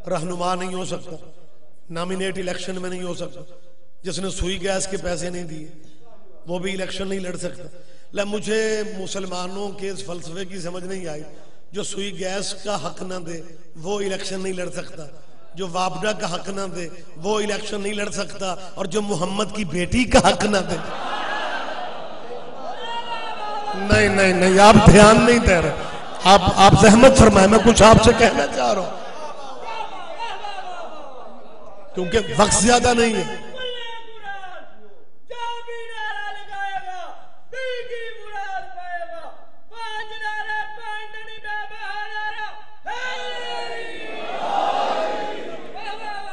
رہنما نہیں ہو سکتا، نامینیٹ الیکشن میں نہیں ہو سکتا، جس نے سوئی گیس کے پیسے نہیں دیے وہ بھی الیکشن نہیں لڑ سکتا۔ مجھے مسلمانوں کے اس فلسفے کی سمجھ نہیں آئی، جو سوئی گیس کا حق نہ دے وہ الیکشن نہیں لڑ سکتا، جو وابڈا کا حق نہ دے وہ الیکشن نہیں لڑ سکتا، اور جو محمد کی بیٹی کا حق نہ دے۔ نہیں نہیں نہیں، آپ دھیان نہیں دے رہے، آپ زحمت فرمائیں، میں کچھ آپ سے کہنا چاہ رہا ہوں کیونکہ وقت زیادہ نہیں ہے۔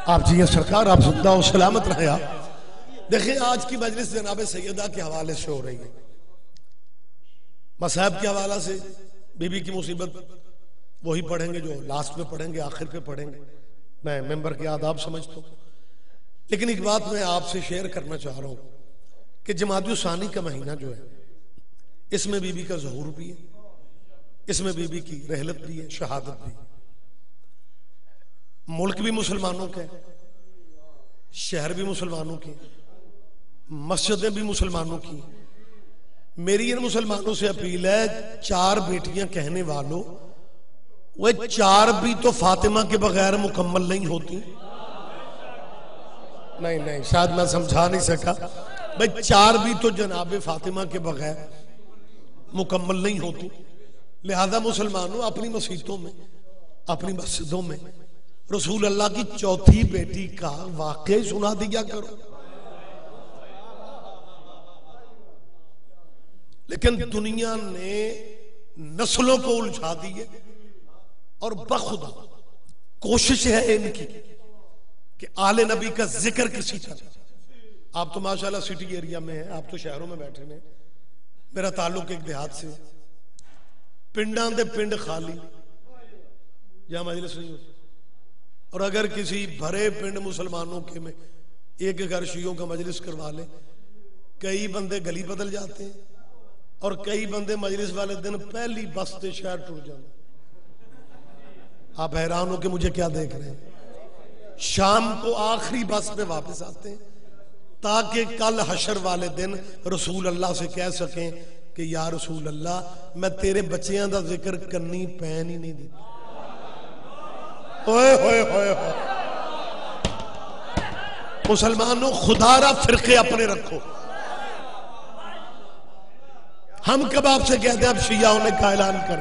آپ جی سرکار، آپ زندہ و سلامت رہے۔ آپ دیکھیں آج کی مجلس جناب سیدہ کے حوالے سے ہو رہی ہے، مصائب کے حوالے سے بی بی کی مصیبت وہی پڑھیں گے جو لاسٹ میں پڑھیں گے، آخر پہ پڑھیں گے، میں ممبر کے آداب سمجھتا ہوں۔ لیکن ایک بات میں آپ سے شیئر کرنا چاہ رہا ہوں کہ جمادی الثانی کا مہینہ جو ہے اس میں بی بی کا ظہور بھی ہے، اس میں بی بی کی رحلت بھی ہے، شہادت بھی ہے۔ ملک بھی مسلمانوں کے، شہر بھی مسلمانوں کے، مسجدیں بھی مسلمانوں کی۔ میری ان مسلمانوں سے اپیل ہے، 4 بیٹیاں کہنے والوں، وہ 4 بھی تو فاطمہ کے بغیر مکمل نہیں ہوتی۔ نہیں شاید میں سمجھا نہیں سکا، بھئی 4 بھی تو جناب فاطمہ کے بغیر مکمل نہیں ہوتی۔ لہذا مسلمانوں اپنی مسجدوں میں، اپنی مسجدوں میں رسول اللہ کی 4تھی بیٹی کا واقعہ سنا دیا کرو۔ لیکن دنیا نے نسلوں کو الجھا دیے، اور بخدا کوشش ہے ان کی کہ آل نبی کا ذکر کسی طرح۔ آپ تو ماشاءاللہ سٹی ایریا میں ہیں، آپ تو شہروں میں بیٹھے ہیں، میرا تعلق ایک دیہات سے، پنڈاں دے پنڈ خالی جہاں مجلس نہیں ہوتی، اور اگر کسی بھرے پنڈ مسلمانوں کے میں ایک گھر شیعوں کا مجلس کروا لے، کئی بندے گلی بدل جاتے ہیں، اور کئی بندے مجلس والے دن پہلی بس سے شہر ٹوٹ جاتے ہیں۔ آپ حیران ہو کہ مجھے کیا دیکھ رہے ہیں؟ شام کو آخری بس پہ واپس آتے ہیں تاکہ کل حشر والے دن رسول اللہ سے کہہ سکیں کہ یا رسول اللہ میں تیرے بچیاں دا ذکر کرنی پین ہی نہیں دی۔ ہوئے ہوئے ہوئے ہوئے، مسلمانوں خدا را فرقے اپنے رکھو۔ ہم کب آپ سے کہتے ہیں اب شیعہ ہونے کا اعلان کر؟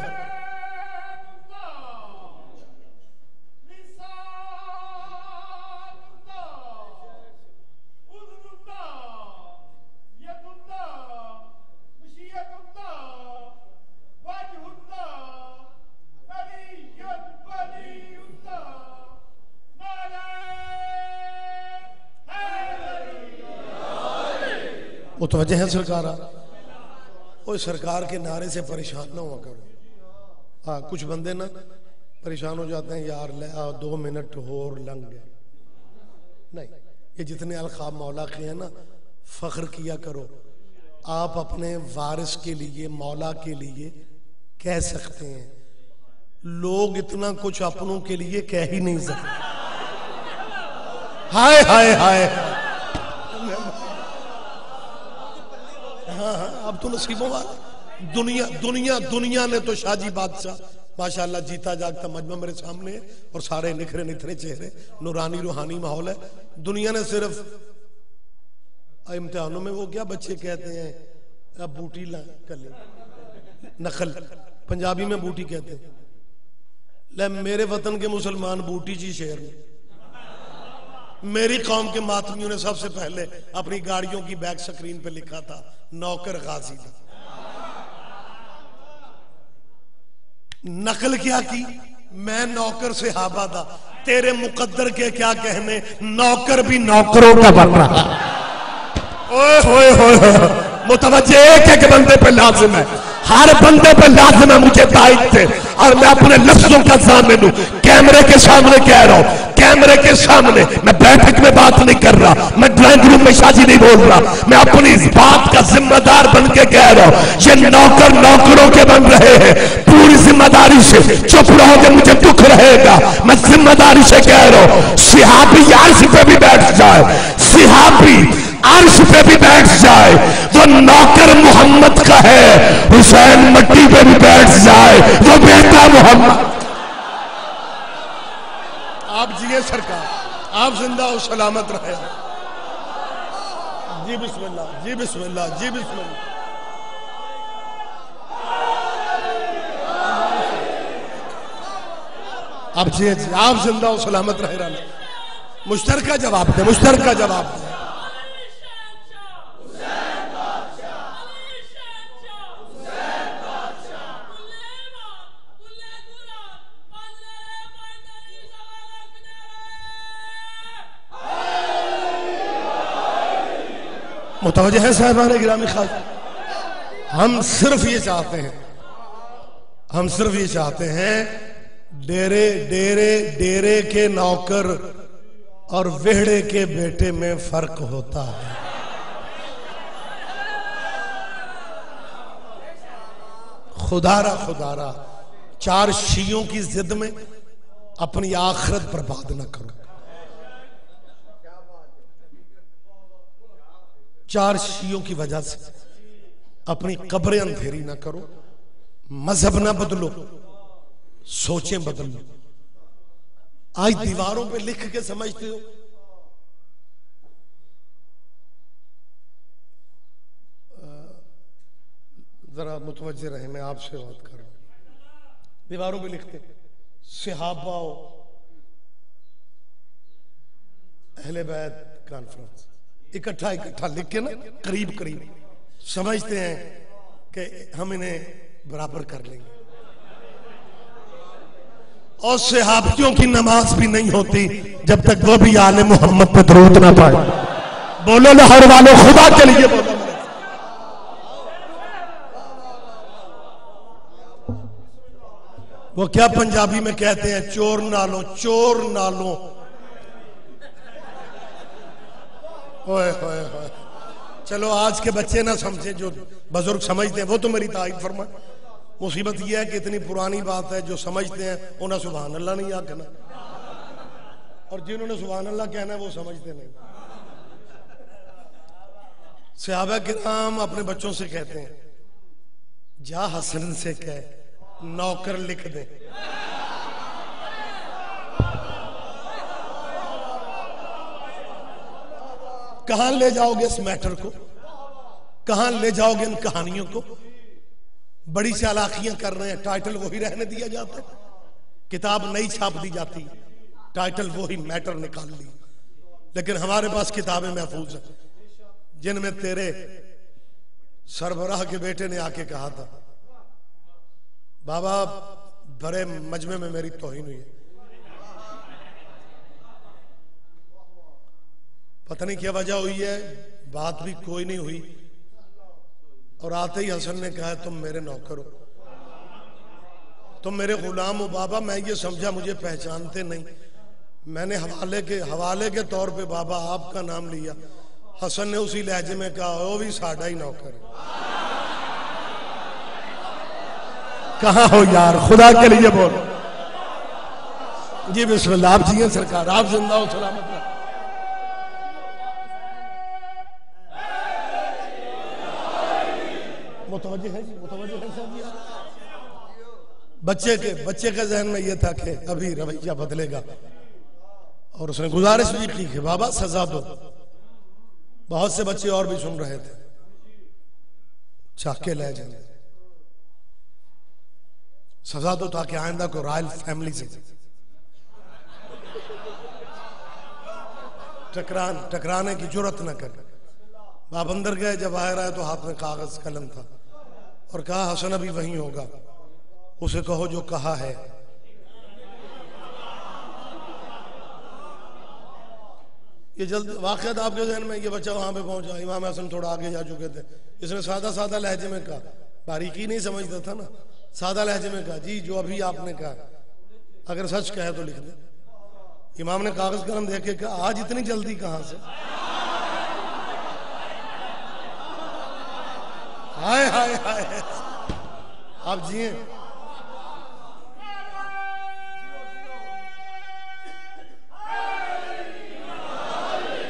متوجہ ہیں سرکار؟ وہ سرکار کے نعرے سے پریشان نہ ہوا کرو۔ ہاں کچھ بندے نا پریشان ہو جاتے ہیں، یار لے 2 منٹ اور لنگ گئے۔ نہیں، یہ جتنے القاب مولا کے ہیں نا، فخر کیا کرو۔ آپ اپنے وارث کے لیے، مولا کے لیے کہہ سکتے ہیں، لوگ اتنا کچھ اپنوں کے لیے کہہ ہی نہیں سکتے۔ ہائے ہائے ہائے، اب تو نصیبوں والا دنیا نے تو شاہ جی بادشاہ ماشاءاللہ جیتا جاگتا مجمع میرے سامنے ہے، اور سارے نکھرے نکھرے چہرے، نورانی روحانی ماحول ہے۔ دنیا نے صرف امتحانوں میں وہ کیا بچے کہتے ہیں، اب بوٹی نخل، پنجابی میں بوٹی کہتے ہیں، لے میرے وطن کے مسلمان بوٹی جی شہر میں، میری قوم کے ماتمیوں نے سب سے پہلے اپنی گاڑیوں کی بیک سکرین پہ لکھا تھا نوکر غازی دا۔ نقل کیا کی، میں نوکر صحابہ دا، تیرے مقدر کے کیا کہنے، نوکر بھی نوکروں کا بن رہا۔ اوئے ہوئے ہوئے، متوجہ ایک ایک بندے پہ لازم ہے، ہر بندے پہ لازم ہے مجھے تائید سے، اور میں اپنے لفظوں کا ضامن ہوں، کیمرے کے سامنے کہہ رہا ہوں، کیمرے کے سامنے، میں بیٹھک میں بات نہیں کر رہا، میں ڈرائنگ روم میں شاجی نہیں بول رہا، میں اپنی اس بات کا ذمہ دار بن کے کہہ رہا ہوں، یہ نوکر نوکروں کے بن رہے ہیں، پوری ذمہ داری سے چپ رہو گے مجھے دکھ رہے گا، میں ذمہ داری سے کہہ رہو. صحابی عرش پہ بھی بیٹھ جائے, صحابی عرش پہ بھی بیٹھ جائے, وہ نوکر محمد کا ہے. حسین مٹی پہ بھی بیٹھ جائے, وہ بیٹا محمد. آپ جیے سرکار, آپ زندہ و سلامت رہے. جی بسم اللہ, جی بسم اللہ, جی بسم اللہ. آپ جی آپ زندہ و سلامت رہے. رہنا مشترکہ جواب دیں, مشترکہ جواب دیں. متوجہ ہے صاحبان گرامی خاص, ہم صرف یہ چاہتے ہیں, ہم صرف یہ چاہتے ہیں ڈیرے کے نوکر اور وہڑے کے بیٹے میں فرق ہوتا ہے. خدا را چار شیعوں کی ضد میں اپنی آخرت برباد نہ کرو. چار شیعوں کی وجہ سے اپنی قبریں اندھیری نہ کرو. مذہب نہ بدلو, سوچیں بدل لو. آج دیواروں پہ لکھ کے سمجھتے ہو. ذرا متوجہ رہیں, میں آپ سے بات کر رہا ہوں. دیواروں پہ لکھتے صحابہ و اہل بیت کانفرنس, اکٹھا لکھ کے نا قریب سمجھتے ہیں کہ ہم انہیں برابر کر لیں گے. اور صحابیوں کی نماز بھی نہیں ہوتی جب تک وہ بھی آل محمد پہ درود نہ پائے. بولو لاہور والوں, خدا کے لیے بولو. وہ کیا پنجابی میں کہتے ہیں, چور نالوں. ہوئے چلو آج کے بچے نہ سمجھیں, جو بزرگ سمجھتے ہیں وہ تو میری تائید فرمائے. مصیبت یہ ہے کہ اتنی پرانی بات ہے, جو سمجھتے ہیں انہیں سبحان اللہ نہیں آکھنا, اور جنہوں نے سبحان اللہ کہنا ہے وہ سمجھتے نہیں. صحابہ کرام اپنے بچوں سے کہتے ہیں, جا حسن سے کہے نوکر لکھ دیں. کہاں لے جاؤ گے اس میٹر کو, کہاں لے جاؤ گے ان کہانیوں کو. بڑی چالاکیاں کر رہے ہیں, ٹائٹل وہی رہنے دیا جاتا ہے, کتاب نئی چھاپ دی جاتی, ٹائٹل وہی, میٹر نکال لی. لیکن ہمارے پاس کتابیں محفوظ ہیں جن میں تیرے سربراہ کے بیٹے نے آ کے کہا تھا, بابا بڑے مجمع میں میری توہین ہوئی ہے. پتہ نہیں کیا وجہ ہوئی ہے, بات بھی کوئی نہیں ہوئی, اور آتے ہی حسن نے کہا تم میرے نوکر ہو, تم میرے غلام ہو. بابا میں یہ سمجھا مجھے پہچانتے نہیں, میں نے حوالے کے طور پہ بابا آپ کا نام لیا. حسن نے اسی لہجے میں کہا وہ بھی ساڈا ہی نوکر ہے. کہاں ہو یار, خدا کے لیے بولو. جی بسم اللہ, آپ جیئے سرکار, آپ زندہ ہو سلامت رہو. متوجہ ہے جی, متوجہ ہے صاحب. بچے کے ذہن میں یہ تھا کہ ابھی رویہ بدلے گا, اور اس نے گزارش بھی کی کہ بابا سزا دو. بہت سے بچے اور بھی سن رہے تھے, چاہ کے لے جائیں, سزا دو تاکہ آئندہ کو رائل فیملی سے ٹکرانے کی جرت نہ کرے. باپ اندر گئے, جب باہر آئے تو ہاتھ میں کاغذ قلم تھا, اور کہا حسن ابھی وہیں ہوگا, اسے کہو جو کہا ہے. یہ جلد واقعات آپ کے ذہن میں, یہ بچہ وہاں پہ پہنچا, امام حسن تھوڑا آگے جا چکے تھے, اس نے سادہ لہجے میں کہا, باریکی نہیں سمجھتا تھا نا, سادہ لہجے میں کہا جی جو ابھی آپ نے کہا اگر سچ کہے تو لکھ دیں. امام نے کاغذ قلم دے کے کہا آج اتنی جلدی کہاں سے؟ ہائے ہائے ہائے, آپ جیئے.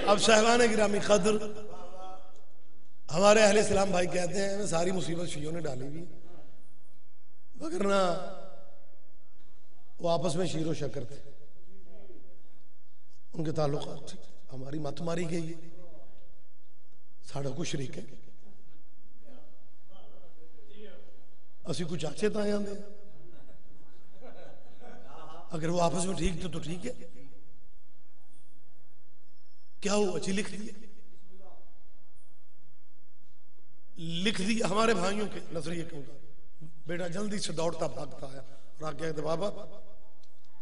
اب صاحبان گرامی قدر، ہمارے اہل اسلام بھائی کہتے ہیں ساری مصیبت شیعوں نے ڈالی ہوئی، وگرنہ وہ آپس میں شیر و شکر تھے، ان کے تعلقات تھے، ہماری مت ماری گئی ہے، ساڑھا کو شریک ہے، اسی کو چاچے تائیں آندے ہیں، اگر وہ آپس میں ٹھیک تھے تو ٹھیک ہے، کیا ہوا جی لکھ دیا ہمارے بھائیوں کے نظریے کے مطابق۔ بیٹا جلدی سے دوڑتا بھاگتا آیا اور آ کہتے بابا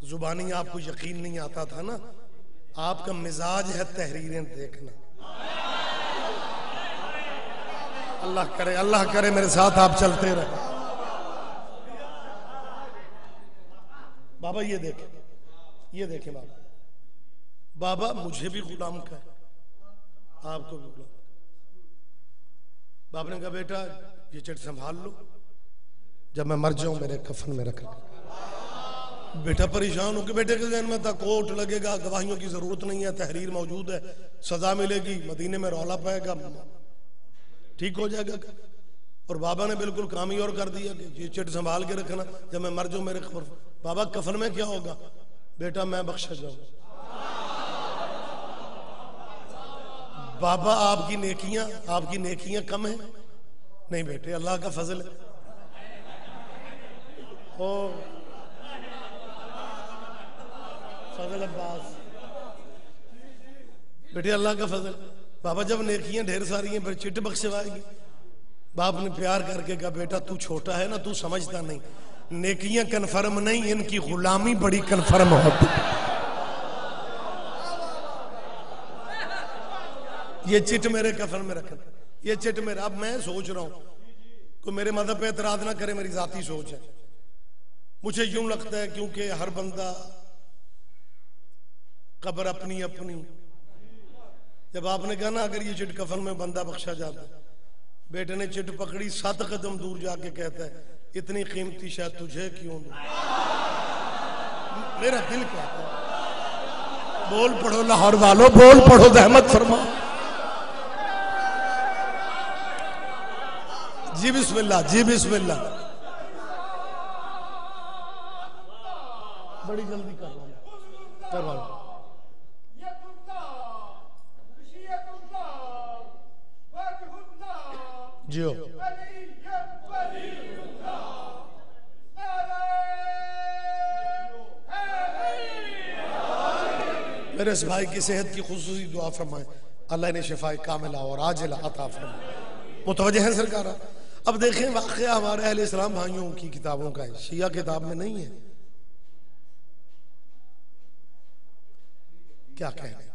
زبانی آپ کو یقین نہیں آتا تھا نا، آپ کا مزاج ہے تحریریں دیکھنا۔ اللہ کرے میرے ساتھ آپ چلتے رہے۔ بابا یہ دیکھیں بابا مجھے بھی غلام کا ہے، آپ کو بھی غلام۔ باپ نے کہا بیٹا یہ چٹ سنبھال لو، جب میں مر جاؤں میرے کفن میں رکھ۔ بیٹا پریشان ہو کہ بیٹے کے ذہن میں تھا کوٹ لگے گا، گواہیوں کی ضرورت نہیں ہے، تحریر موجود ہے، سزا ملے گی، مدینے میں رولا پائے گا، ٹھیک ہو جائے گا۔ اور بابا نے بالکل کام ہی اور کر دیا کہ یہ چٹ سنبھال کے رکھنا، جب میں مر جاؤں میرے قبر۔ بابا کفن میں کیا ہوگا؟ بیٹا میں بخشا جاؤں۔ بابا آپ کی نیکیاں کم ہیں؟ نہیں بیٹے اللہ کا فضل ہے۔ فضل عباس بیٹے اللہ کا فضل۔ بابا جب نیکیاں ڈھیر ساری ہیں پھر چٹ بخشوائے گی؟ باپ نے پیار کر کے کہا بیٹا تو چھوٹا ہے نا، تو سمجھتا نہیں، نیکیاں کنفرم نہیں، ان کی غلامی بڑی کنفرم ہوتی۔ یہ چٹ میرے کفن میں رکھنا، یہ چٹ میرا۔ اب میں سوچ رہا ہوں کوئی میرے مذہب پہ اعتراض نہ کرے، میری ذاتی سوچ ہے، مجھے یوں لگتا ہے کیونکہ ہر بندہ قبر اپنی اپنی۔ جب آپ نے کہا نا اگر یہ چٹ کفن میں بندہ بخشا جاتا، بیٹے نے چٹ پکڑی، 7 قدم دور جا کے کہتا ہے اتنی قیمتی شاید تجھے کیوں دوں۔ میرا دل کہتا ہے بول پڑھو لاہور والو، بول پڑھو رحمت فرما۔ جی بسم اللہ، جی بسم اللہ۔ بڑی جلدی کر رہا ہوں۔ جیو میرے اس بھائی کی صحت کی خصوصی دعا فرمائیں، اللہ نے شفاء کاملہ اور عاجلہ عطا فرمائے۔ متوجہ ہیں سرکار؟ اب دیکھیں واقعہ ہمارے اہل اسلام بھائیوں کی کتابوں کا ہے، شیعہ کتاب میں نہیں ہے۔ کیا کہہ رہے ہیں؟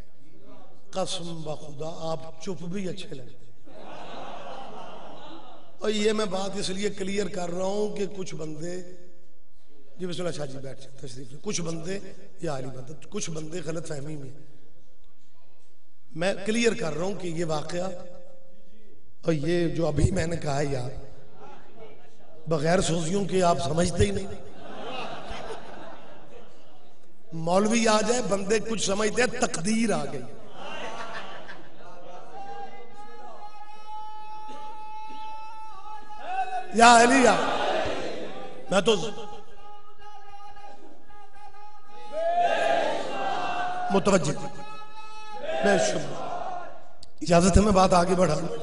قسم بخدا آپ چپ بھی اچھے لگتے ہیں۔ اور یہ میں بات اس لیے کلیئر کر رہا ہوں کہ کچھ بندے، جی بسم اللہ شاہ جی بیٹھ جائیں تشریف، کچھ بندے یا علی بندے، کچھ بندے غلط فہمی میں، میں کلیئر کر رہا ہوں کہ یہ واقعہ اور یہ جو ابھی میں نے کہا ہے یار بغیر سوزیوں کے آپ سمجھتے ہی نہیں۔ مولوی آ جائے بندے کچھ سمجھتے ہیں، تقدیر آ گئی۔ یا علی یا میں تو متوجہ بے شکر، اجازت ہے میں بات آگے بڑھا لوں۔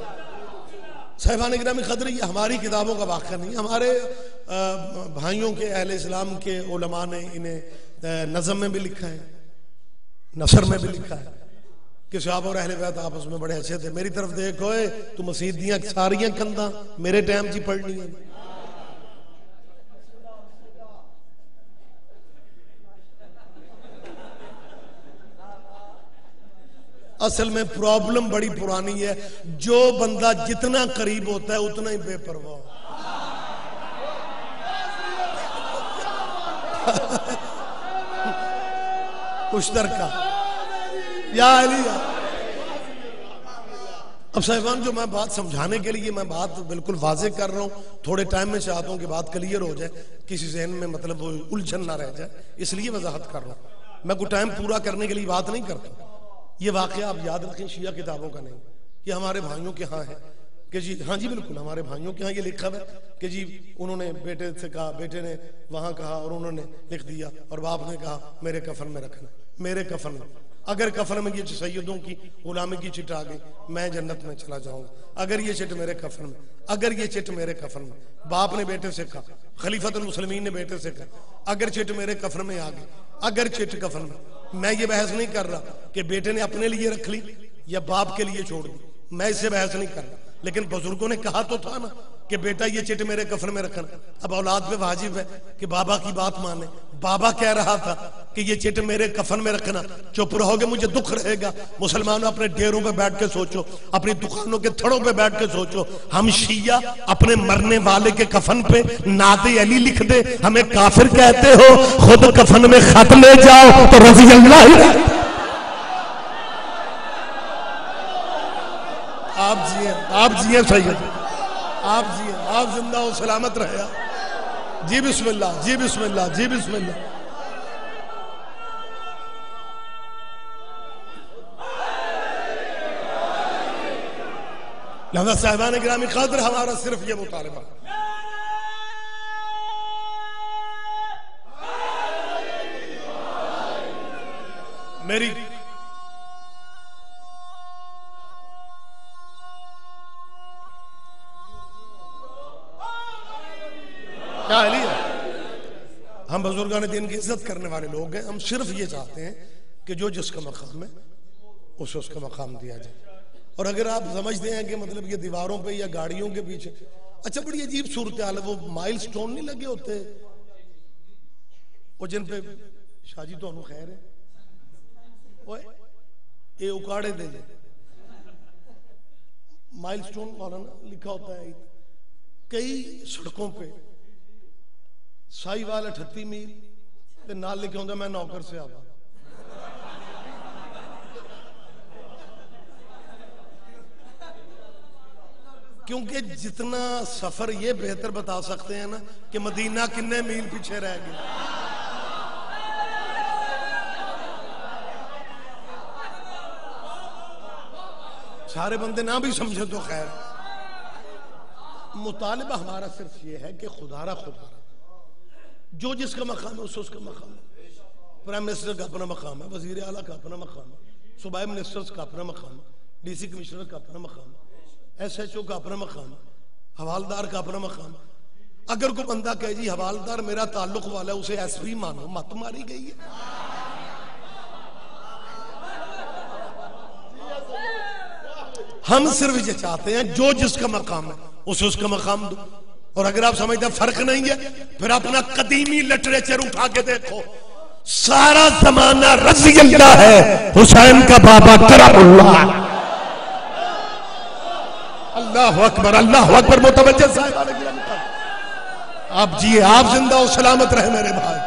صاحبان گرامی قدر یہ ہماری کتابوں کا واقعہ نہیں، ہمارے بھائیوں کے اہل اسلام کے علماء نے انہیں نظم میں بھی لکھا ہے، نثر میں بھی لکھا ہے کہ صحابہ اور اہل بیت آپس میں بڑے اچھے تھے۔ میری طرف دیکھو تو مسیح دیاں ساریاں کنداں میرے ٹائم جی پڑھنی ہے۔ اصل میں پرابلم بڑی پرانی ہے، جو بندہ جتنا قریب ہوتا ہے اتنا ہی بے پرواہ۔ مشترکہ یا علی۔ اب صاحبان جو میں بات سمجھانے کے لیے میں بات بالکل واضح کر رہا ہوں، تھوڑے ٹائم میں چاہتا ہوں کہ بات کلیئر ہو جائے، کسی ذہن میں مطلب الجھن نہ رہ جائے، اس لیے وضاحت کر رہا ہوں۔ میں کوئی ٹائم پورا کرنے کے لیے بات نہیں کرتا، یہ واقعہ آپ یاد رکھیں، شیعہ کتابوں کا نہیں، یہ ہمارے بھائیوں کے ہاں ہے کہ جی ہاں جی بالکل ہمارے بھائیوں کے ہاں یہ لکھا ہے کہ جی انہوں نے بیٹے سے کہا، بیٹے نے وہاں کہا اور انہوں نے لکھ دیا، اور باپ نے کہا میرے کفن میں رکھنا، میرے کفن میں، اگر کفن میں یہ سیدوں کی غلامی کی چٹ آ گئی میں جنت میں چلا جاؤں گا، اگر یہ چٹ میرے کفن میں، اگر یہ چٹ میرے کفن میں۔ باپ نے بیٹے سے کہا، خلیفۃ المسلمین نے بیٹے سے کہا اگر چٹ میرے کفن میں آ گئی، اگر چٹ کفن میں یہ بحث نہیں کر رہا کہ بیٹے نے اپنے لیے رکھ لی یا باپ کے لیے چھوڑ دی، میں اس سے بحث نہیں کر رہا، لیکن بزرگوں نے کہا تو تھا نا کہ بیٹا یہ چٹ میرے کفن میں رکھنا۔ اب اولاد پہ واجب ہے کہ بابا کی بات مانے۔ بابا کہہ رہا تھا کہ یہ چٹ میرے کفن میں رکھنا، چپ رہو گے مجھے دکھ رہے گا۔ مسلمانوں اپنے ڈیروں پہ بیٹھ کے سوچو، اپنی دکانوں کے تھڑوں پہ بیٹھ کے سوچو، ہم شیعہ اپنے مرنے والے کے کفن پہ نعت علی لکھ دے، ہمیں کافر کہتے ہو، خود کفن میں خط لے جاؤ تو رضی اللہ۔ آپ جیئے سید، آپ جیئے، آپ زندہ و سلامت رہے۔ جی بسم اللہ، جی بسم اللہ، جی بسم اللہ۔ لہذا صاحبان گرامی قدر ہمارا صرف یہ مطالبہ، میری کیا علی ہے، ہم بزرگان دین کی عزت کرنے والے لوگ ہیں، ہم صرف یہ چاہتے ہیں کہ جو جس کا مقام ہے اسے اس کا مقام دیا جائے۔ اور اگر آپ سمجھتے ہیں کہ مطلب یہ دیواروں پہ یا گاڑیوں کے پیچھے، اچھا بڑی عجیب صورتحال ہے، وہ مائل سٹون نہیں لگے ہوتے وہ جن پہ شاہ جی تو انہوں خیر ہے اوے اے اکاڑے دے جائے، مائل سٹون مولانا لکھا ہوتا ہے کئی سڑکوں پہ، سائی وال 38 میل تے نال لکھا ہوتا میں نوکر سے آتا، کیونکہ جتنا سفر یہ بہتر بتا سکتے ہیں نا کہ مدینہ کنے میل پیچھے رہ گیا۔ سارے بندے نہ بھی سمجھے تو خیر، مطالبہ ہمارا صرف یہ ہے کہ خدا را جو جس کا مقام ہے اس کا مقام ہے۔ پرائم منسٹر کا اپنا مقام ہے، وزیر اعلیٰ کا اپنا مقام ہے، صوبائی منسٹرز کا اپنا مقام ہے، ڈی سی کمشنر کا اپنا مقام ہے، ایس ایچ او کا اپنا مقام ہے، حوالدار کا اپنا مقام ہے۔ اگر کوئی بندہ کہے جی حوالدار میرا تعلق والا ہے اسے ایس پی مانو، مت ماری گئی ہے۔ ہم صرف یہ چاہتے ہیں جو جس کا مقام ہے اسے اس کا مقام دو، اور اگر آپ سمجھتے ہیں فرق نہیں ہے پھر اپنا قدیمی لٹریچر اٹھا کے دیکھو، سارا زمانہ رضی اللہ ہے حسین کا بابا کرم اللہ۔ اللہ اکبر، اللہ اکبر، متوجہ صاحب آپ جیے، آپ زندہ و سلامت رہے میرے بھائی۔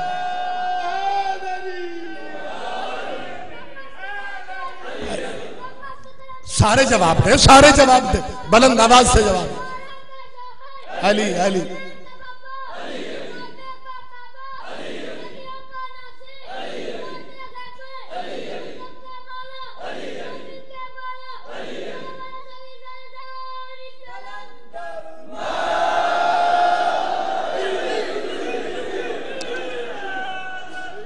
سارے جواب دے، سارے جواب دے، بلند آواز سے جواب دے۔ علی علی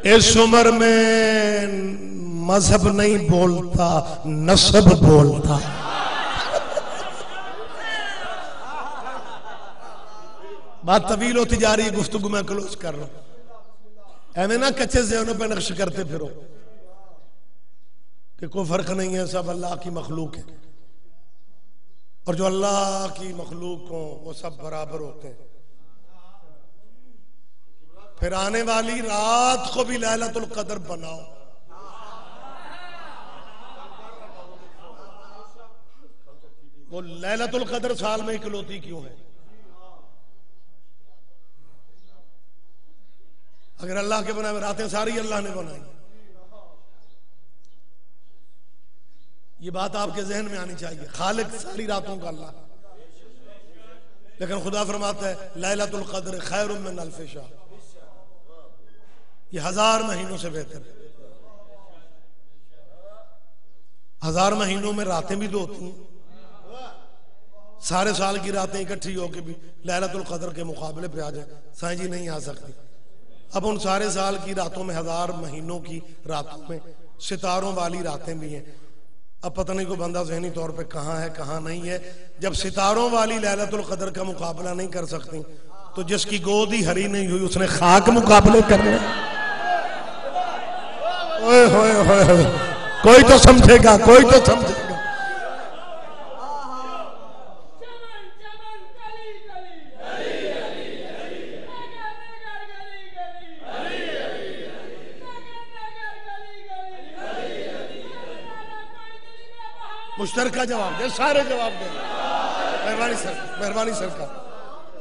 اس عمر میں مذہب نہیں بولتا، نسب بولتا۔ بات طویل ہوتی جا رہی ہے، گفتگو میں کلوز کر رہا ہوں۔ ایویں نہ کچے ذہنوں پہ نقش کرتے پھرو کہ کوئی فرق نہیں ہے، سب اللہ کی مخلوق ہے، اور جو اللہ کی مخلوق ہوں وہ سب برابر ہوتے ہیں۔ پھر آنے والی رات کو بھی لیلۃ القدر بناؤ۔ وہ لیلۃ القدر سال میں اکلوتی کیوں ہے؟ اگر اللہ کے بنائے راتیں ساری اللہ نے بنائی، یہ بات آپ کے ذہن میں آنی چاہیے، خالق ساری راتوں کا اللہ، لیکن خدا فرماتا ہے لیلۃ القدر خیر من الف شہر، یہ 1000 مہینوں سے بہتر ہے۔ 1000 مہینوں میں راتیں بھی تو ہوتی ہیں، سارے سال کی راتیں اکٹھی ہو کے بھی لیلۃ القدر کے مقابلے پہ آ جائیں، سائیں جی نہیں آ سکتی۔ اب ان سارے سال کی راتوں میں 1000 مہینوں کی راتوں میں ستاروں والی راتیں بھی ہیں۔ اب پتہ نہیں کوئی بندہ ذہنی طور پہ کہاں ہے کہاں نہیں ہے، جب ستاروں والی لیلۃ القدر کا مقابلہ نہیں کر سکتی تو جس کی گود ہی ہری نہیں ہوئی اس نے خاک مقابلے کرنے۔ اوئے ہوئے ہوئے ہوئے، کوئی تو سمجھے گا، کوئی تو سمجھے گا۔ مشترکہ جواب دے، سارے جواب دیں۔ مہربانی سرکار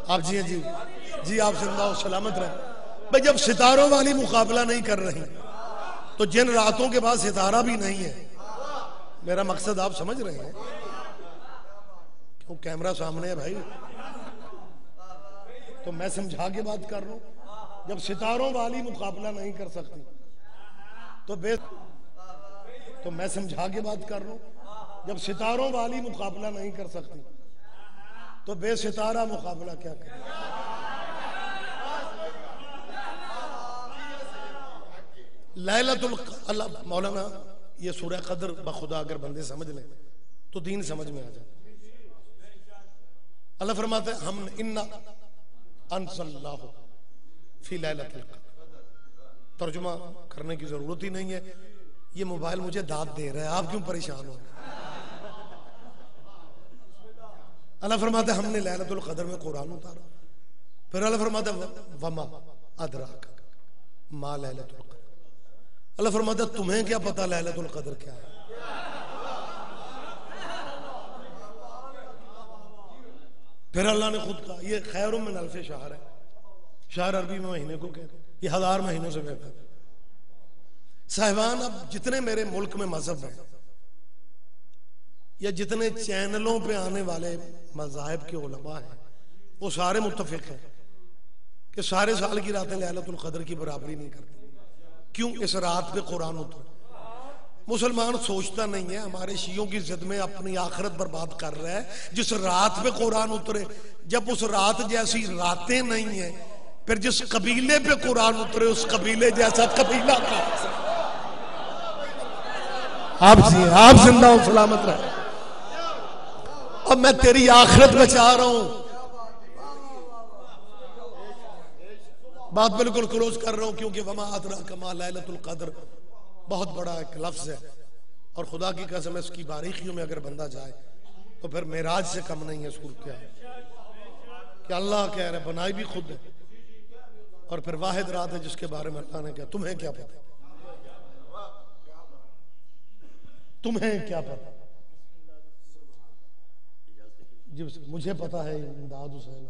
آپ جی ہیں جی آپ زندہ و سلامت رہیں۔ بھئی جب ستاروں والی مقابلہ نہیں کر رہی تو جن راتوں کے بعد ستارہ بھی نہیں ہے، میرا مقصد آپ سمجھ رہے ہیں؟ کیوں کیمرہ سامنے ہے بھائی، تو میں سمجھا کے بات کر رہا ہوں۔ جب ستاروں والی مقابلہ نہیں کر سکتی تو میں سمجھا کے بات کر رہا ہوں۔ جب ستاروں والی مقابلہ نہیں کر سکتی تو بے ستارہ مقابلہ کیا کرے؟ لیلۃ القدر، مولانا یہ سورہ قدر بخدا اگر بندے سمجھ لیں تو دین سمجھ میں آ جاتا۔ اللہ فرماتا ہے ہم انا انزلناہ فی لیلۃ القدر۔ ترجمہ کرنے کی ضرورت ہی نہیں ہے، یہ موبائل مجھے داد دے رہا ہے، آپ کیوں پریشان ہو؟ اللہ فرماتا ہے ہم نے لیلۃ القدر میں قرآن اتارا، پھر اللہ فرماتا ہے وما ادراک ما لیلۃ القدر۔ اللہ فرماتا ہے تمہیں کیا پتا لیلۃ القدر کیا ہے؟ پھر اللہ نے خود کہا یہ خیر من الف شہر ہے، شہر عربی میں مہینے کو کہتے ہیں، یہ 1000 مہینوں سے بہتر ہے۔ صاحبان اب جتنے میرے ملک میں مذہب ہیں یا جتنے چینلوں پہ آنے والے مذاہب کے علماء ہیں وہ سارے متفق ہیں کہ سارے سال کی راتیں لیلۃ القدر کی برابری نہیں کرتی۔ کیوں؟ اس رات پہ قرآن اترا۔ مسلمان سوچتا نہیں ہے، ہمارے شیعوں کی ضد میں اپنی آخرت برباد کر رہا ہے۔ جس رات پہ قرآن اترے، جب اس رات جیسی راتیں نہیں ہیں، پھر جس قبیلے پہ قرآن اترے اس قبیلے جیسا قبیلہ کہاں سے؟ آپ زندہ و سلامت رہے۔ اب میں تیری آخرت بچا رہا ہوں، بات بالکل کلوز کر رہا ہوں، کیونکہ وما ادراک ما لیلۃ القدر بہت بڑا ایک لفظ ہے، اور خدا کی قسم اس کی باریکیوں میں اگر بندہ جائے تو پھر معراج سے کم نہیں ہے صورتحال کہ اللہ کہہ رہے بنائی بھی خود ہے، اور پھر واحد رات ہے جس کے بارے میں اللہ نے کہا تمہیں کیا پتا، تمہیں کیا پتا؟ جی مجھے پتا ہے امداد حسین۔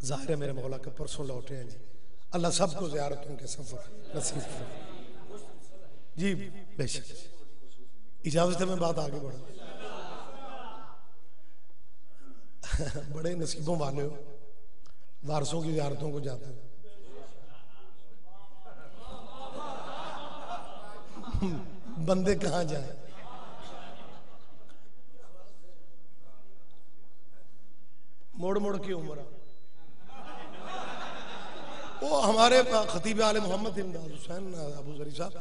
ظاہر ہے میرے مولا کے پرسوں لوٹے ہیں جی، اللہ سب کو زیارتوں کے سفر نصیب فرمائے جی۔ بے شک اجازت ہے میں بات آگے بڑھا۔ بڑے نصیبوں والے ہو، وارثوں کی زیارتوں کو جاتے ہیں۔ بندے کہاں جائیں؟ موڑ موڑ کی عمرہ۔ وہ ہمارے خطیب آل محمد امداد حسین ابو ذری صاحب،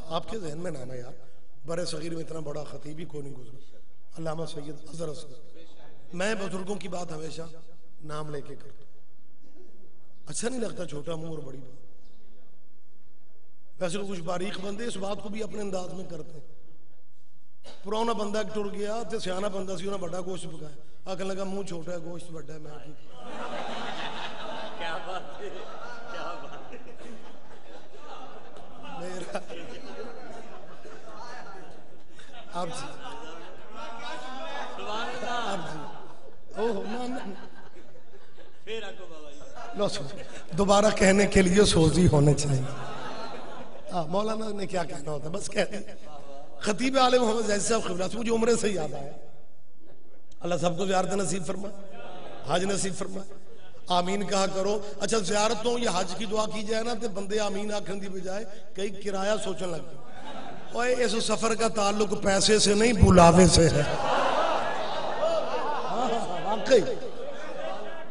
آپ کے ذہن میں نام ہے یار، برے صغیر میں اتنا بڑا خطیب ہی کوئی نہیں گزرا، علامہ سید اظہر حسن۔ میں بزرگوں کی بات ہمیشہ نام لے کے کرتا ہوں، اچھا نہیں لگتا چھوٹا منہ اور بڑی بات۔ ویسے کچھ باریک بندے اس بات کو بھی اپنے انداز میں کرتے ہیں۔ پرانا بندہ ایک ٹر گیا تے سیانا بندہ سی، انہیں بڑا گوشت پکایا، آکھنے لگا منہ چھوٹا ہے گوشت بڑا ہے، میں کیا بات ہے، کیا بات ہے میرا آپ جی لو دوبارہ کہنے کے لیے سوزی ہونے چاہیے۔ مولانا نے کیا کہنا ہوتا ہے بس کہہ دیں۔ خطیب آل محمد زید صاحب قبلہ سے مجھے عمرے سے یاد آیا، اللہ سب کو زیارت نصیب فرمائے، حج نصیب فرمائے. آمین کہا کرو. اچھا زیارتوں یا حج کی دعا کی جائے نا تو بندے آمین آکھن دی بجائے کئی کرایہ سوچن لگ گئے. اوے اس سفر کا تعلق پیسے سے نہیں بلاوے سے ہے. واقعی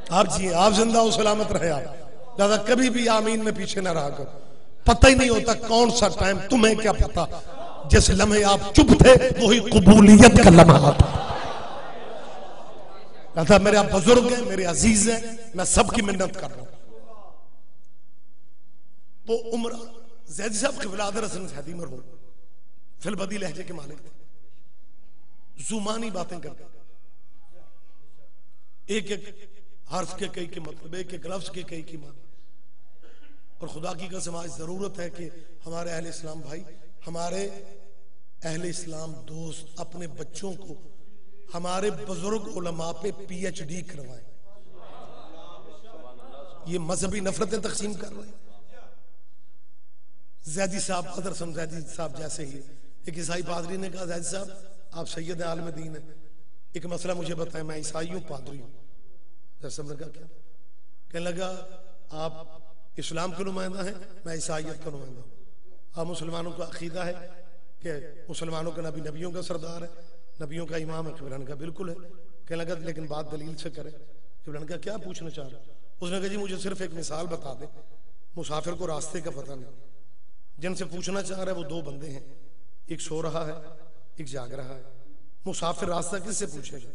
آپ جی آپ زندہ ہو سلامت رہے. آپ لہذا کبھی بھی آمین میں پیچھے نہ رہا کرو. پتہ ہی نہیں ہوتا کون سا ٹائم، تمہیں کیا پتا جس لمحے آپ چپ تھے وہی قبولیت کا لمحہ تھا. لہذا میرے آپ بزرگ ہیں، میرے عزیز ہیں، میں سب کی منت کر رہا ہوں. وہ عمرہ زیدی صاحب قبلہ حضرت حسن زیدی مرحوم فی البدی لہجے کے مالک تھے. زمانی باتیں کرتے، ایک ایک حرف کے کئی کے مطلب، ایک ایک لفظ کے کئی کی معنی. اور خدا کی قسم آج ضرورت ہے کہ ہمارے اہل اسلام بھائی، ہمارے اہل اسلام دوست اپنے بچوں کو ہمارے بزرگ علماء پہ پی ایچ ڈی کروائیں. یہ مذہبی نفرتیں تقسیم کر رہے ہیں. زیدی صاحب قدر سم زیدی صاحب جیسے ہی ایک عیسائی پادری نے کہا زیدی صاحب آپ سید عالم دین ہیں، ایک مسئلہ مجھے بتائیں، میں عیسائی ہوں پادری ہوں. زیدی صاحب نے کہا کیا؟ کہنے لگا آپ اسلام کے نمائندہ ہیں، میں عیسائیت کا نمائندہ ہوں. آپ مسلمانوں کا عقیدہ ہے کہ مسلمانوں کا نبی نبیوں کا سردار ہے، نبیوں کا امام ہے؟ قبلہ نے کہا بالکل ہے. کہنے لگا لیکن بات دلیل سے کرے. قبلہ نے کہا کیا پوچھنا چاہ رہا؟ اس نے کہا جی مجھے صرف ایک مثال بتا دیں. مسافر کو راستے کا پتہ نہیں، جن سے پوچھنا چاہ رہا ہے وہ دو بندے ہیں، ایک سو رہا ہے ایک جاگ رہا ہے. مسافر راستہ کس سے پوچھے گا؟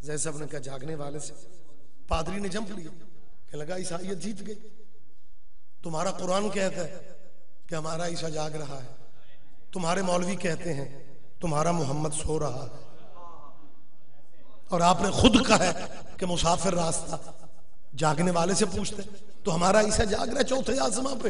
زید صاحب نے کہا جاگنے والے سے. پادری نے جمپ لیا، کہنے لگا عیسائیت جیت گئی. تمہارا قرآن کہتا ہے کہ ہمارا عیسیٰ جاگ رہا ہے، تمہارے مولوی کہتے ہیں تمہارا محمد سو رہا ہے، اور آپ نے خود کہا ہے کہ مسافر راستہ جاگنے والے سے پوچھتے، تو ہمارا عیسیٰ جاگ رہا ہے چوتھے آسمان پہ.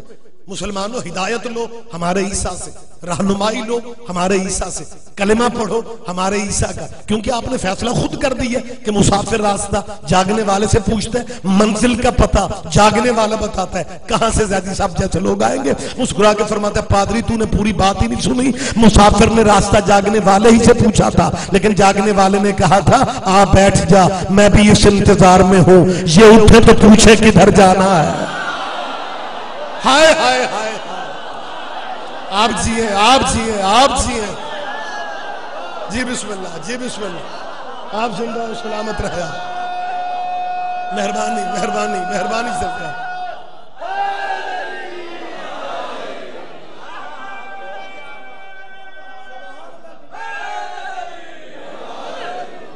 مسلمانوں ہدایت لو ہمارے عیسیٰ سے، رہنمائی لو ہمارے عیسیٰ سے، کلمہ پڑھو ہمارے عیسیٰ کا، کیونکہ آپ نے فیصلہ خود کر دیا کہ مسافر راستہ جاگنے والے سے پوچھتے ہیں، منزل کا پتہ جاگنے والا بتاتا ہے. کہاں سے زیدی صاحب جیسے لوگ آئیں گے؟ مسکرا کے فرماتا ہے پادری تو نے پوری بات ہی نہیں سنی. مسافر نے راستہ جاگنے والے ہی سے پوچھا تھا، لیکن جاگنے والے نے کہا تھا آ بیٹھ جا میں بھی اس انتظار میں ہوں، یہ اٹھے تو پوچھے کدھر جانا ہے. ہائے ہائے ہائے آپ جیئے آپ جیئے آپ جیئے. جی بسم اللہ جی بسم اللہ. آپ زندہ و سلامت رہے. مہربانی مہربانی مہربانی سرکار.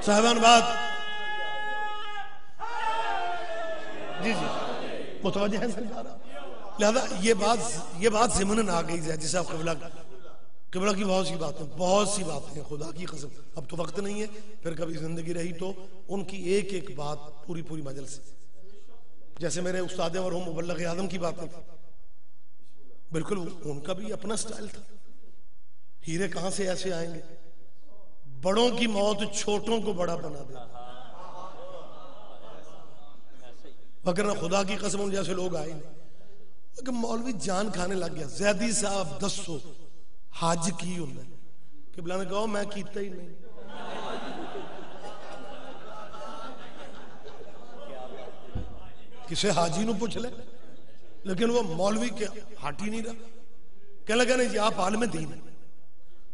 صاحبان بات جی جی متوجہ ہے سرکار. لہذا یہ بات ضمناً آ گئی ہے جیسا قبلہ کی بہت سی باتیں خدا کی قسم. اب تو وقت نہیں ہے، پھر کبھی زندگی رہی تو ان کی ایک ایک بات پوری مجلس سے، جیسے میرے استاد مرحوم مبلغ اعظم کی باتیں تھیں، بالکل ان کا بھی اپنا سٹائل تھا. ہیرے کہاں سے ایسے آئیں گے؟ بڑوں کی موت چھوٹوں کو بڑا بنا دے. وگرنہ خدا کی قسم ان جیسے لوگ آئے نہیں. کہ مولوی جان کھانے لگ گیا. زیدی صاحب دسو حج کی انہیں؟ قبلہ نے کہا میں کیتا ہی نہیں. کسے حاجی نو پوچھ لے، لیکن وہ مولوی کے ہٹ ہی نہیں رہا. کہنے لگا نہیں جی آپ عالم دین ہیں،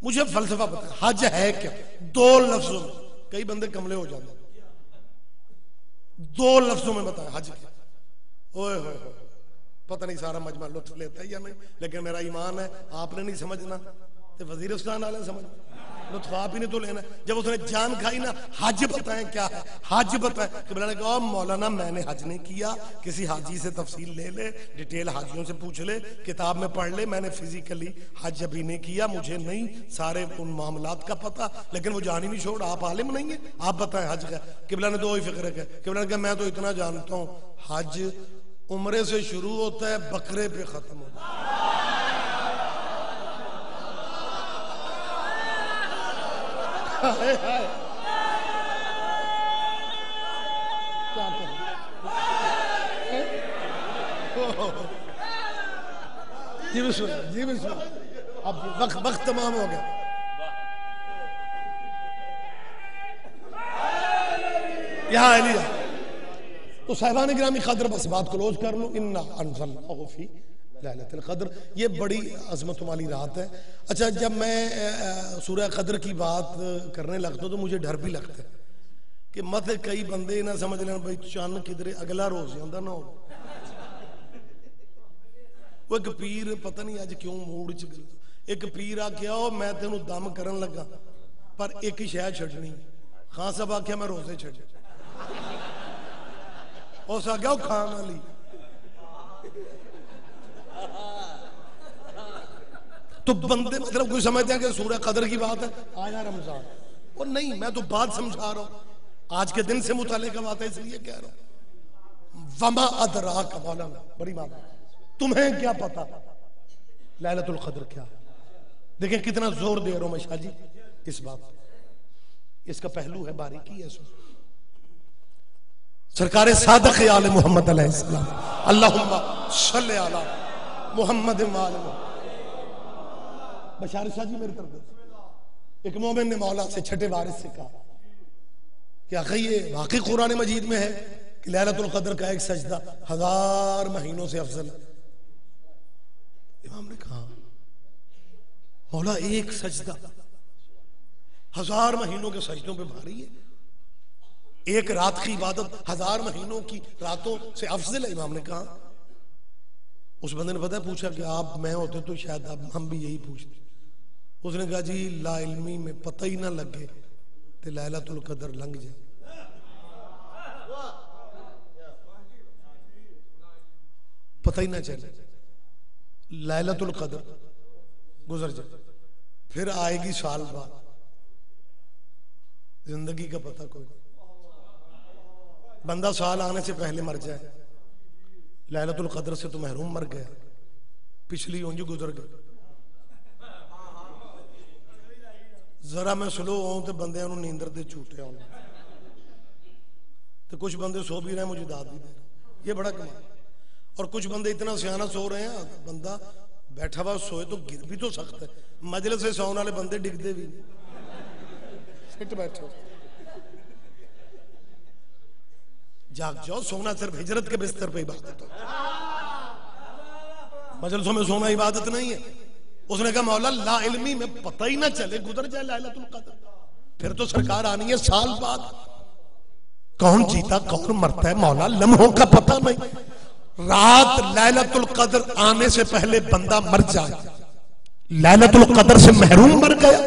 مجھے فلسفہ پتا ہے حج ہے کیا. دو لفظوں میں، کئی بندے کملے ہو جاتے ہیں، دو لفظوں میں بتایا حج کیا. اوئے ہوئے ہوئے پتہ نہیں سارا مجمع لطف لیتا ہے یا نہیں، لیکن میرا ایمان ہے آپ نے نہیں سمجھنا تو وزیرستان والے سمجھ لطف آپ ہی نے تو لینا. جب اس نے جان کھائی نا حج بتائیں کیا ہے، حج بتائیں. قبلہ نے کہا مولانا میں نے حج نہیں کیا، کسی حاجی سے تفصیل لے لے، ڈیٹیل حاجیوں سے پوچھ لے، کتاب میں پڑھ لے. میں نے فزیکلی حج ابھی نہیں کیا، مجھے نہیں سارے ان معاملات کا پتہ. لیکن وہ جان ہی نہیں چھوڑ، آپ عالم نہیں ہیں، آپ بتائیں حج کا. قبلہ نے تو وہی فکر ہے. قبلہ نے کہا میں تو اتنا جانتا ہوں حج عمرے سے شروع ہوتا ہے بکرے پہ ختم ہوتا ہے. جی بسم اللہ جی بسم اللہ. اب وقت تمام ہو گیا. یہاں علی تو صاحبان گرامی قدر بس بات کلوز کر لوں. انا انزلناہ فی لیلۃ القدر. یہ بڑی عظمت والی رات ہے. اچھا جب میں سورہ قدر کی بات کرنے لگتا ہوں تو مجھے ڈر بھی لگتا ہے کہ مت کئی بندے نہ سمجھ لیں بھائی چند کدھر اگلا روز آندا نہ ہو. وہ ایک پیر پتہ نہیں اج کیوں موڈ چ ایک پیر آخیا میں تینوں دم کرن لگا پر ایک ہی شے چھڈنی. خان صاحب آخیا میں روزے چھڈ. اس آ گیا کھان والی. تو بندے مطلب کوئی سمجھتے ہیں کہ سورہ قدر کی بات ہے آیا رمضان اور نہیں. میں تو بات سمجھا رہا ہوں آج کے دن سے متعلقہ بات ہے اس لیے کہہ رہا ہوں. وما ادراک مولانا بڑی بات ہے. تمہیں کیا پتا لیلۃ القدر کیا. دیکھیں کتنا زور دے رہا ہوں میں شاہ جی اس بات. اس کا پہلو ہے باریکی ہے. سرکار صادق آل محمد علیہ السلام اللہم صلی علی محمد وآل محمد. بشار شاہ جی میری طرف ایک مومن نے مولا سے چھٹے وارث سے کہا کہ آخر یہ واقعی قرآن مجید میں ہے کہ لیلۃ القدر کا ایک سجدہ 1000 مہینوں سے افضل ہے. امام نے کہا مولا ایک سجدہ 1000 مہینوں کے سجدوں پہ بھاری ہے. ایک رات کی عبادت 1000 مہینوں کی راتوں سے افضل ہے. امام نے کہا اس بندے نے پتہ پوچھا کہ آپ میں ہوتے تو شاید ہم بھی یہی پوچھتے. اس نے کہا جی لا علمی میں پتہ ہی نہ لگے تو لیلۃ القدر لنگ جائے. پتہ ہی نہ چلے لیلۃ القدر گزر جائے پھر آئے گی سال بعد. زندگی کا پتہ کوئی نہیں. بندہ سال آنے سے پہلے مر جائے. لیلۃ القدر سے تو محروم مر گیا. پچھلی اونج گزر گئی. ذرا میں سلو ہوں تو بندے انہوں نیندر دے چھوٹے ہوں تو کچھ بندے سو بھی رہے ہیں مجھے داد بھی دے رہے. یہ بڑا کمال. اور کچھ بندے اتنا سیانہ سو رہے ہیں بندہ بیٹھا ہوا سوئے تو گر بھی تو سخت ہے. مجلس سے سونے والے بندے ڈگتے بھی سٹ بیٹھے. جاگ جاؤ. سونا صرف ہجرت کے بستر پہ عبادت ہو. مجلسوں میں سونا عبادت نہیں ہے. اس نے کہا مولا لا علمی میں پتہ ہی نہ چلے گزر جائے لیلۃ القدر. پھر تو سرکار آنی ہے سال بعد. کون جیتا کون مرتا ہے مولا لمحوں کا پتہ نہیں. رات لیلۃ القدر آنے سے پہلے بندہ مر جائے لیلۃ القدر سے محروم مر گیا.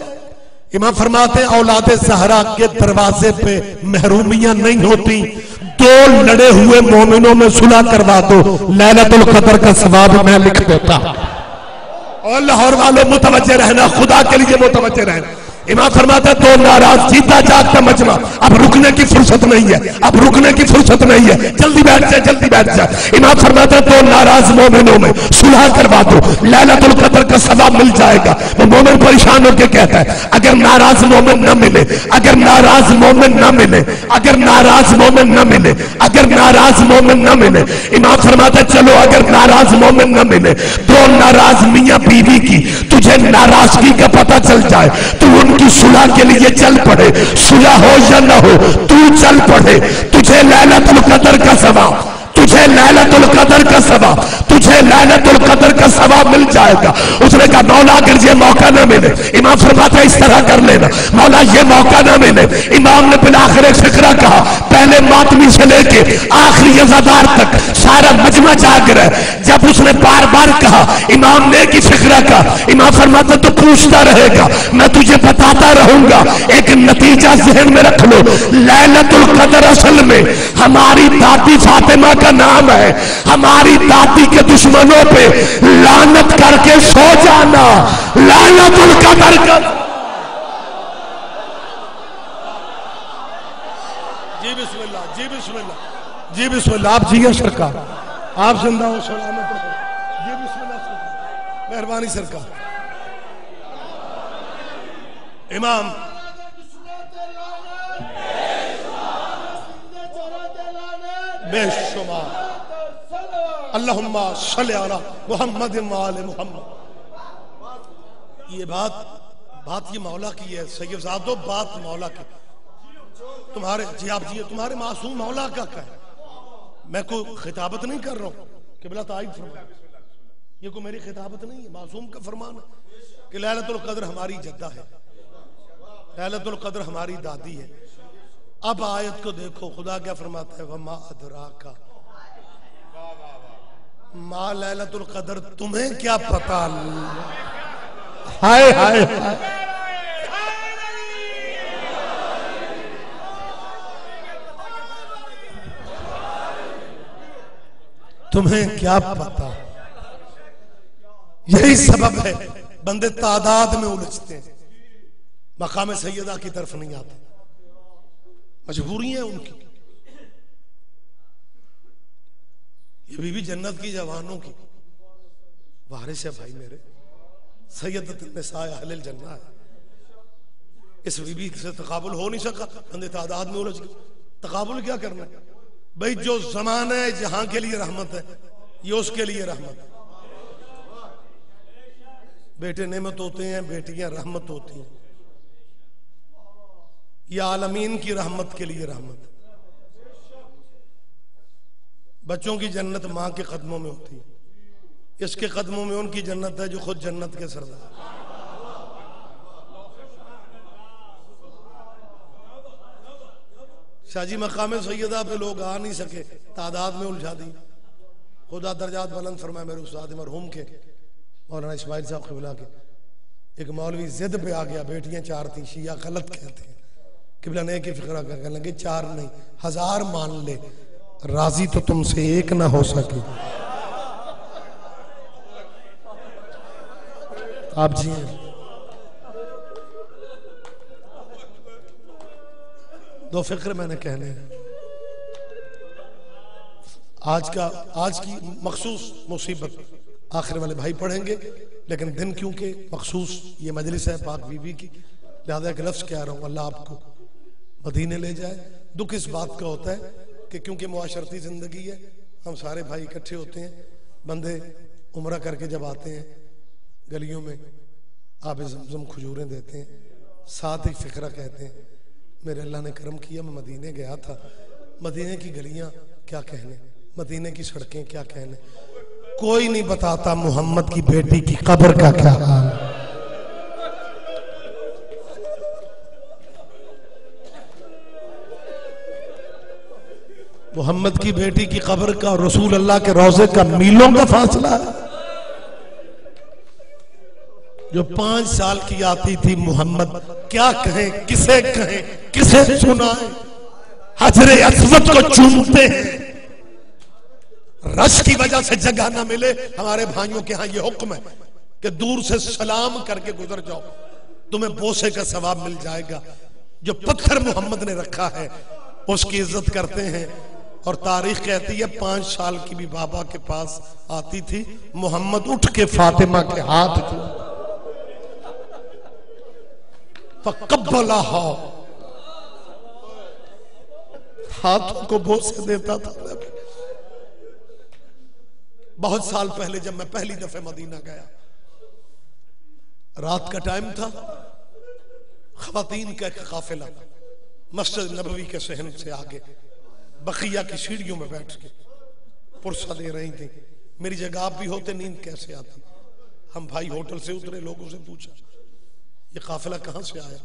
امام فرماتے ہیں اولاد زہرا کے دروازے پہ محرومیاں نہیں ہوتی. دو لڑے ہوئے مومنوں میں صلح کروا دو لیلۃ القدر کا ثواب میں لکھ دیتا. اور لاہور والوں متوجہ رہنا خدا کے لیے متوجہ رہنا. امام فرماتا ہے تو ناراض جیتا جاگتا مجمع اب رکنے کی فرصت نہیں ہے. اب رکنے کی فرصت نہیں ہے. جلدی بیٹھ جائے جلدی بیٹھ جائے. امام فرماتا ہے تو ناراض مومنوں میں صلح کروا دو لیلۃ القدر کا ثواب مل جائے گا. وہ مومن پریشان ہو کے کہتا ہے اگر ناراض مومن نہ ملے اگر ناراض مومن نہ ملے اگر ناراض مومن نہ ملے اگر ناراض مومن نہ ملے. امام فرماتا ہے چلو اگر ناراض مومن نہ ملے تو ناراض میاں بیوی کی تجھے ناراضگی کا پتہ چل جائے تو ان کی صلح کے لیے چل پڑے. صلح ہو یا نہ ہو تو چل پڑے. تجھے لیلۃ القدر کا ثواب تجھے لیلۃ القدر کا ثواب تجھے لیلۃ القدر کا ثواب مل جائے گا. اس نے کہا مولا اگر یہ موقع نہ ملے. امام فرماتا ہے اس طرح کر لینا مولا یہ موقع نہ ملے. امام نے بالآخر ایک فقرہ کہا پہلے ماتمی سے لے کے آخری عزادار تک سارا مجمع جاگ رہا ہے. جب اس نے بار بار کہا امام نے کی فقرہ کہا. امام فرماتا تو پوچھتا رہے گا میں تجھے بتاتا رہوں گا. ایک نتیجہ ذہن میں رکھ لو لیلۃ القدر اصل میں ہماری دادی فاطمہ کا نام ہے. ہماری دادی کے دشمنوں پہ لعنت کر کے سو جانا لیلۃ القدر کا. جی بسم اللہ جی بسم اللہ جی بسم اللہ. آپ جیئے سرکار آپ زندہ ہو سلامت ہو. جی بسم اللہ سرکار مہربانی سرکار. امام بے شمار اللہم صلی علی محمد وآل محمد. یہ بات یہ مولا کی ہے. سید زادو بات مولا کی. تمہارے جی آپ جی تمہارے معصوم مولا کا ہے، میں کوئی خطابت نہیں کر رہا ہوں کہ بلا تائید فرمائے، یہ کوئی میری خطابت نہیں ہے، معصوم کا فرمان ہے کہ لیلۃ القدر ہماری جدہ ہے، لیلۃ القدر ہماری دادی ہے۔ اب آیت کو دیکھو، خدا کیا فرماتا ہے، وما ادراکا ما لیلۃ القدر، تمہیں کیا پتا؟ ہائے ہائے ہائے، تمہیں کیا پتا؟ یہی سبب ہے بندے تعداد میں الجھتے ہیں، مقام سیدہ کی طرف نہیں آتے، مجبوری ہیں ان کی۔ یہ بی بی جنت کی جوانوں کی وارث ہے بھائی میرے، سیدۃ النساء اہل الجنہ ہے۔ اس بی بی سے تقابل ہو نہیں سکا، بندے تعداد میں الجھ گئے۔ تقابل کیا کرنا ہے بھائی؟ جو زمانہ ہے جہاں کے لیے رحمت ہے، یہ اس کے لیے رحمت ہے۔ بیٹے نعمت ہوتے ہیں، بیٹیاں رحمت ہوتی ہیں، یہ عالمین کی رحمت کے لیے رحمت ہے۔ بچوں کی جنت ماں کے قدموں میں ہوتی ہے، اس کے قدموں میں ان کی جنت ہے جو خود جنت کے سردار۔ شاہ جی مقام سیدہ پہ لوگ آ نہیں سکے، تعداد میں الجھا دی۔ خدا درجات بلند فرمائے میرے استاد مرحوم کے مولانا اسماعیل صاحب قبلہ کے، ایک مولوی ضد پہ آ گیا، بیٹیاں 4 تھیں، شیعہ غلط کہتے ہیں، قبلہ نے ایک ہی فقرہ کہنے لگے 4 نہیں 1000 مان لے، راضی تو تم سے ایک نہ ہو سکے۔ آپ جی ہیں، 2 فقرے میں نے کہنے ہیں۔ آج کی مخصوص مصیبت آخر والے بھائی پڑھیں گے، لیکن دن کیونکہ مخصوص یہ مجلس ہے پاک بی بی کی، لہذا ایک لفظ کہہ رہا ہوں، اللہ آپ کو مدینے لے جائے۔ دکھ اس بات کا ہوتا ہے کہ کیونکہ معاشرتی زندگی ہے، ہم سارے بھائی اکٹھے ہوتے ہیں، بندے عمرہ کر کے جب آتے ہیں گلیوں میں آب زمزم کھجوریں دیتے ہیں، ساتھ ایک فقرہ کہتے ہیں۔ میرے اللہ نے کرم کیا، میں مدینے گیا تھا، مدینے کی گلیاں کیا کہنے، مدینے کی سڑکیں کیا کہنے، کوئی نہیں بتاتا محمد کی بیٹی کی قبر کا کیا حال۔ محمد کی بیٹی کی قبر کا اور رسول اللہ کے روضے کا میلوں کا فاصلہ ہے۔ جو 5 سال کی آتی تھی محمد، کیا کہیں، کسے کہیں، کسے سنائیں، حجر اسود کو چومتے ہیں، رش کی وجہ سے جگہ نہ ملے۔ ہمارے بھائیوں کے ہاں یہ حکم ہے کہ دور سے سلام کر کے گزر جاؤ، تمہیں بوسے کا ثواب مل جائے گا۔ جو پتھر محمد نے رکھا ہے اس کی عزت کرتے ہیں، اور تاریخ کہتی ہے 5 سال کی بھی بابا کے پاس آتی تھی، محمد اٹھ کے فاطمہ کے ہاتھ جو فقبلہا، ہاتھوں کو بوسے دیتا تھا۔ بہت سال پہلے جب میں پہلی دفعہ مدینہ گیا، رات کا ٹائم تھا، خواتین کا ایک قافلہ مسجد نبوی کے صحن سے آگے بقیہ کی سیڑھیوں میں بیٹھ کے پرسہ دے رہی تھی۔ میری جگہ آپ بھی ہوتے، نیند کیسے آتی؟ ہم بھائی ہوٹل سے اترے، لوگوں سے پوچھا یہ قافلہ کہاں سے آیا؟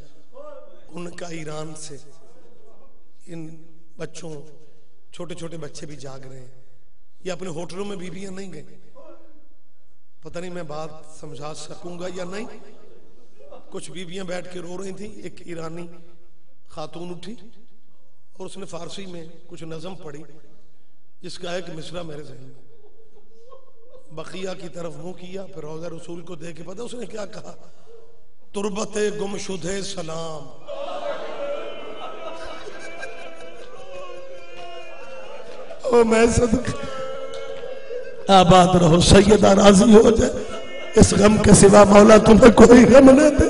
ان کا ایران سے۔ ان بچوں، چھوٹے چھوٹے بچے بھی جاگ رہے ہیں، یہ اپنے ہوٹلوں میں بیویاں نہیں گئیں۔ پتہ نہیں میں بات سمجھا سکوں گا یا نہیں۔ کچھ بیویاں بیٹھ کے رو رہی تھیں، ایک ایرانی خاتون اٹھی اور اس نے فارسی میں کچھ نظم پڑھی، جس کا ایک مصرع میرے ذہن میں۔ بقیہ کی طرف منہ کیا، پھر روضہ رسول کو دیکھ کے پتہ اس نے کیا کہا؟ تربت گمشدہ سلام، او میں صدق آباد رہو، سیدہ راضی ہو جائے، اس غم کے سوا مولا تمہیں کوئی غم نہ دے۔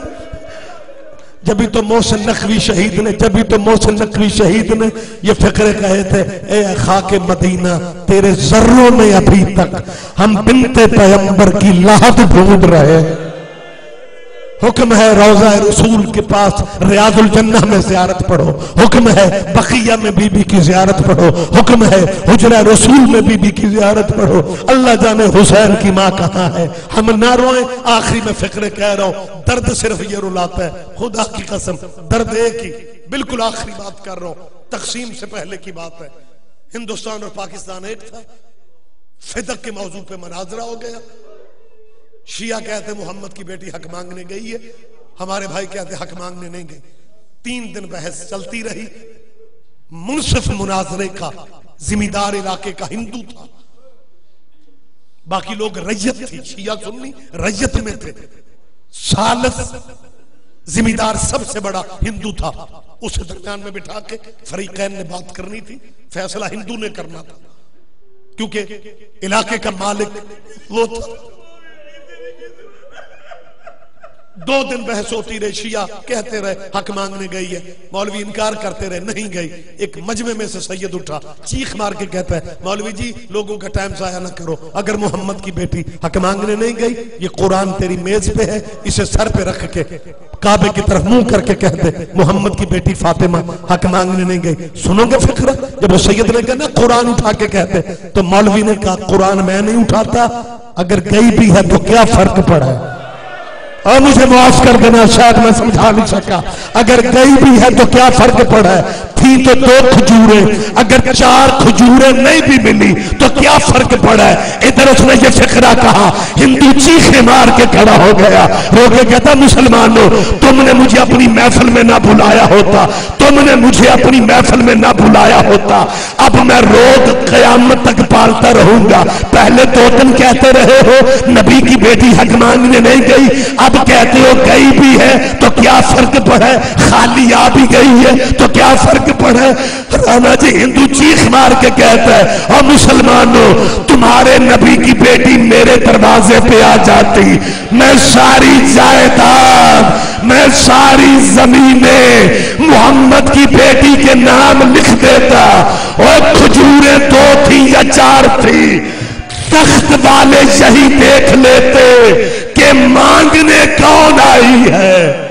جبھی تو محسن نقوی شہید نے یہ فقرے کہے تھے، اے خاک مدینہ تیرے ذروں میں ابھی تک ہم بنت پیغمبر کی لہد ڈھونڈ رہے ہیں۔ حکم ہے روضہ رسول کے پاس ریاض الجنہ میں زیارت پڑھو، حکم ہے بقیہ میں بی بی کی زیارت پڑھو، حکم ہے حجرہ رسول میں بی بی کی زیارت پڑھو۔ اللہ جانے حسین کی ماں کہاں ہے، ہم نہ روئیں۔ آخری میں فقرے کہہ رہا ہوں، درد صرف یہ رلاتا ہے، خدا کی قسم درد ایک ہی، بالکل آخری بات کر رہا ہوں، تقسیم سے پہلے کی بات ہے۔ ہندوستان اور پاکستان ایک تھا، فدق کے موضوع پہ مناظرہ ہو گیا، شیعہ کہتے محمد کی بیٹی حق مانگنے گئی ہے، ہمارے بھائی کہتے حق مانگنے نہیں گئی۔ 3 دن بحث چلتی رہی، منصف مناظرے کا ذمہ دار علاقے کا ہندو تھا، باقی لوگ ریت تھی، شیعہ سنی ریت میں تھے، ثالث ذمہ دار سب سے بڑا ہندو تھا، اسے درمیان میں بٹھا کے فریقین نے بات کرنی تھی، فیصلہ ہندو نے کرنا تھا کیونکہ علاقے کا مالک وہ تھا۔ 2 دن بحث ہوتی رہی، شیعہ کہتے رہے حق مانگنے گئی ہے، مولوی انکار کرتے رہے نہیں گئی۔ ایک مجمع میں سے سید اٹھا، چیخ مار کے کہتا ہے مولوی جی لوگوں کا ٹائم ضائع نہ کرو، اگر محمد کی بیٹی حق مانگنے نہیں گئی، یہ قرآن تیری میز پہ ہے، اسے سر پہ رکھ کے کعبے کی طرف منہ کر کے کہتے محمد کی بیٹی فاطمہ حق مانگنے نہیں گئی۔ سنو گے فکر، جب وہ سید نے کہا نا قرآن اٹھا کے کہتے، تو مولوی نے کہا قرآن میں نہیں اٹھاتا، اگر گئی بھی ہے تو کیا فرق پڑا ہے؟ اور مجھے معاف کر دینا، شاید میں سمجھا نہیں سکا، اگر گئی بھی ہے تو کیا فرق پڑا ہے؟ تھی تو 2 کھجوریں، اگر 4 کھجوریں نہیں بھی ملی تو کیا فرق پڑا ہے؟ ادھر اس نے یہ فقرہ کہا، ہندو چیخے مار کے کھڑا ہو گیا، رو کے کہتا مسلمانوں تم نے مجھے اپنی محفل میں نہ بلایا ہوتا، تم نے مجھے اپنی محفل میں نہ بلایا ہوتا، اب میں روز قیامت تک پالتا رہوں گا۔ پہلے 2 دن کہتے رہے ہو نبی کی بیٹی حق مانگنے نہیں گئی، اب کہتے ہو گئی بھی ہے تو کیا فرق پڑا ہے؟ خالی آ بھی گئی ہے تو کیا فرق پڑا ہے؟ رانا جی ہندو چیخ مار کے کہتا ہے اور مسلمانوں تمہارے نبی کی بیٹی میرے دروازے پہ آ جاتی، میں ساری جائیداد، میں ساری زمینیں محمد کی بیٹی کے نام لکھ دیتا، اور کھجوریں 2 تھی یا 4 تھی، تخت والے یہی دیکھ لیتے کہ مانگنے کون آئی ہے۔